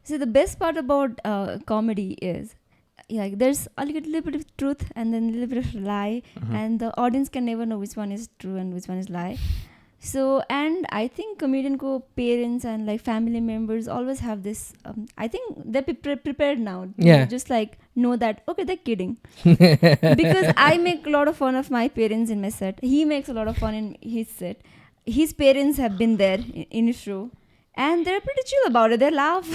So the best part about comedy is like there's a little bit of truth and then a little bit of lie, and the audience can never know which one is true and which one is lie. So, and I think comedian parents and like family members always have this. I think they're prepared now. To just like know that okay, they're kidding. Because I make a lot of fun of my parents in my set. He makes a lot of fun in his set. His parents have been there in his show. And they're pretty chill about it. They laugh.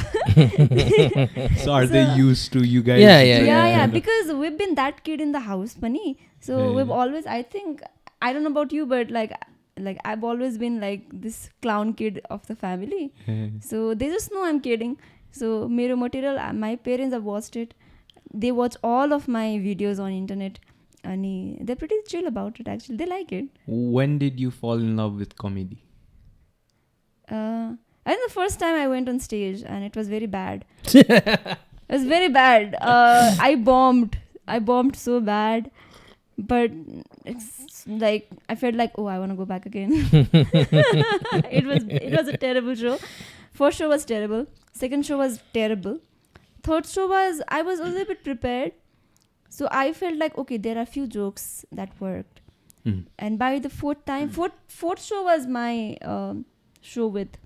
So are they used to you guys? Yeah. Because we've been that kid in the house, funny. So we've always, I think, I don't know about you, but like I've always been like this clown kid of the family. So they just know I'm kidding. So mero material, my parents have watched it. They watch all of my videos on internet. And they're pretty chill about it actually. They like it. When did you fall in love with comedy? I think the first time I went on stage and it was very bad. It was very bad. I bombed so bad. But it's like I felt like, oh, I want to go back again. It was a terrible show. First show was terrible. Second show was terrible. Third show was I was a little bit prepared. So I felt like okay, there are a few jokes that worked. And by the fourth show was my show with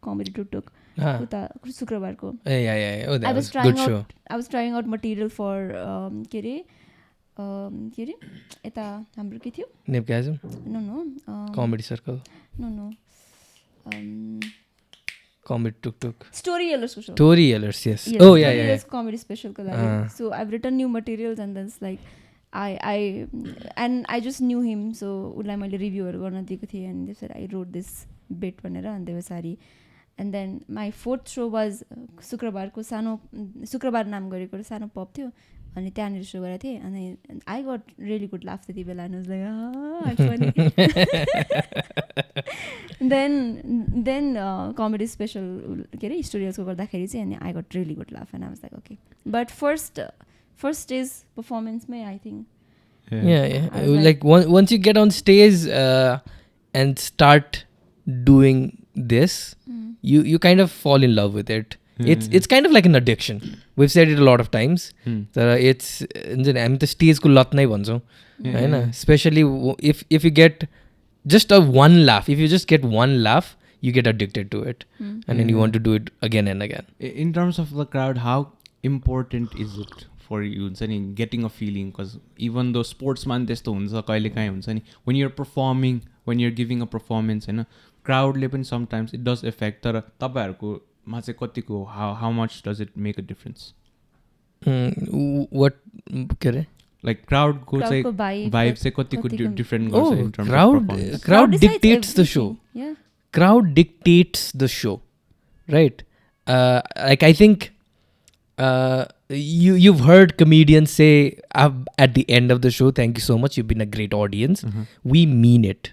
Comedy Tuk Sukrabarko. Yeah. Oh, that was a good show. I was trying out material for यता हाम्रो के थियो Nepgasm? No. Comedy Circle? No. Comedy Tuk. Storytellers ko show. Storytellers, yes. Oh, yeah. Storytellers comedy special ko लागि. So I've written new materials and then it's like I just knew him, so उसलाई मैले रिभ्यूहरु गर्न दिएको थिएँ and they said I wrote this bit भनेर and they were sorry. And then my fourth show was शुक्रबार नाम गरेको सानो पप थियो अनि त्यहाँनिर सो गरेको थिएँ अनि I got really good laugh त्यति बेला and I was like I'm funny. then comedy special के अरे स्टोरियल्स को गर्दाखेरि चाहिँ अनि I got really good laugh and I was like okay. But first stage performance may I think. Yeah. Like once you get on stage and start doing this, you kind of fall in love with it. It's kind of like an addiction. We've said it a lot of times. It's हामी त स्टेजको लत नै भन्छौँ हैन. Especially if you get just one laugh, if you just get one laugh, you get addicted to it, and then you want to do it again and again. In terms of the crowd, how important is it for you getting a feeling? Because even though sportsman त्यस्तो हुन्छ कहिले काहीँ हुन्छ नि, when you're performing, when you're giving a performance हैन, crowdले पनि sometimes it does affect. तर तपाईहरुको मा चाहिँ कतिको how much does it make a difference? What के अरे? Like crowd को चाहिँ vibe चाहिँ कतिको different गर्छ in terms of performance. Crowd dictates the show. Yeah. Crowd dictates the show, right? Like I think you've heard comedians say at the end of the show, thank you so much, you've been a great audience. We mean it.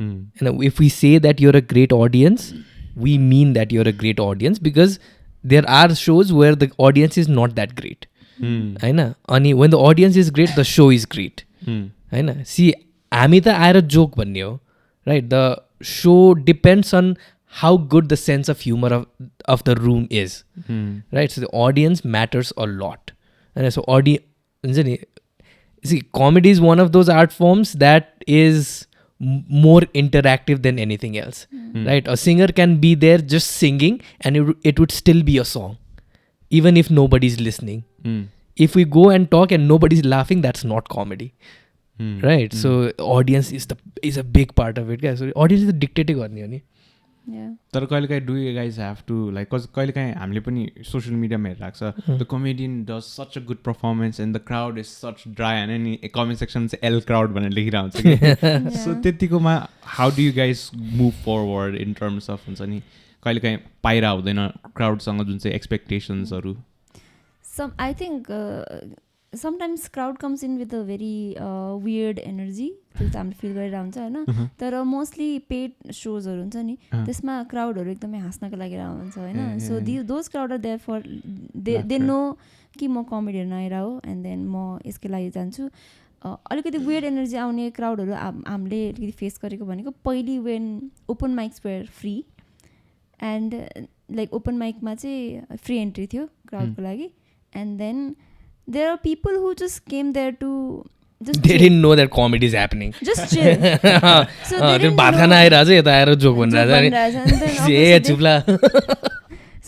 And if we say that you're a great audience, we mean that you're a great audience, because there are shows where the audience is not that great. When the audience is great, the show is great. See, हामी त आएर joke भन्ने हो, right? The show depends on how good the sense of humor of the room is, right? So the audience matters a lot. And so see, comedy is one of those art forms that is more interactive than anything else, right? A singer can be there just singing and it would still be a song, even if nobody's listening. If we go and talk and nobody's laughing, that's not comedy. Right? So audience is a big part of it, guys. So audience is dictating गर्ने हो नि. Yeah. तर कहिलेकाहीँ do you guys have to like, cause कहिलेकाहीँ हामीले पनि social media मा हेरिरहेको छ, the comedian does such a good performance and the crowd is such dry, and any comment section चाहिँ L crowd भनेर लेखिरहेको हुन्छ कि. So त्यतिकोमा how do you guys move forward in terms of हुन्छ नि कहिलेकाहीँ पाइरा हुँदैन crowd सँग जुन चाहिँ expectationsहरु? I think sometimes crowd comes in with a very weird energy. हामीले फिल गरिरहेको हुन्छ होइन. तर मोस्टली पेड सोजहरू हुन्छ नि, त्यसमा क्राउडहरू एकदमै हाँस्नको लागि हुन्छ होइन. So those crowd are there for they know कि म कमेडी हेर्न आएर हो एन्ड देन म यसकै लागि जान्छु. अलिकति वियर्ड एनर्जी आउने क्राउडहरू हामीले अलिकति फेस गरेको भनेको पहिली when open mics were free and like open माइकमा चाहिँ फ्री एन्ट्री थियो क्राउडको लागि and then there are people who just came there to just They didn't know that comedy is happening. just chill. So they त्यो didn't भात know- Khan आइरहेछ यता आएर जोक भनिरहेछ joke अनि भनिरहेछ, and then A obviously they- चुप्ला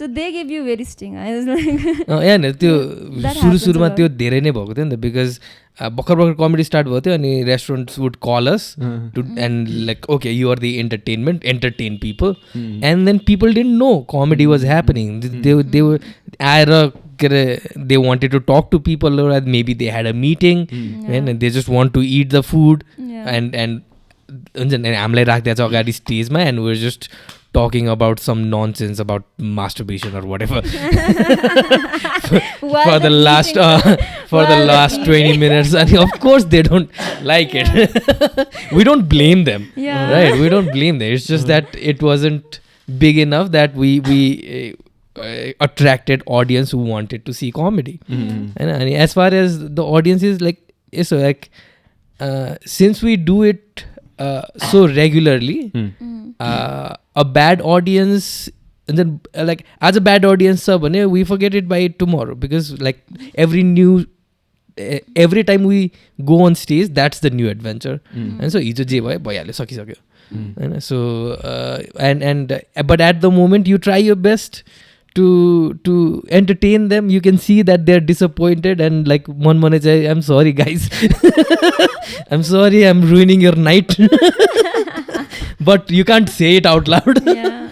so they gave you very sting. I was like होइन त्यो That सुरु happens सुरुमा a lot. त्यो धेरै नै भएको थियो नि त बिकज भर्खर भर्खर कमेडी स्टार्ट भएको थियो अनि restaurants would call us to and like okay you are the entertain people and then people didn't know comedy was happening they आएर के अरे they wanted to talk to people maybe they had a meeting होइन they just want to eat the food yeah. And हुन्छ नि हामीलाई राखिदिएको छ अगाडि स्टेजमा and were just talking about some nonsense about masturbation or whatever While for the last for the While last 20 minutes and of course they don't like it. We don't blame them, Yeah. right? We don't blame them. It's just that it wasn't big enough that we attracted audience who wanted to see comedy. And as far as the audience is like, so like since we do it so regularly, a bad audience and then like as a bad audience we forget it by tomorrow because like every time we go on stage that's the new adventure and so hijo je bhayo bhayhalyo sakisakyo हैन so and but at the moment you try your best to entertain them. You can see that they're disappointed and like one mane chai I'm sorry guys I'm sorry I'm ruining your night but you can't say it out loud. Yeah.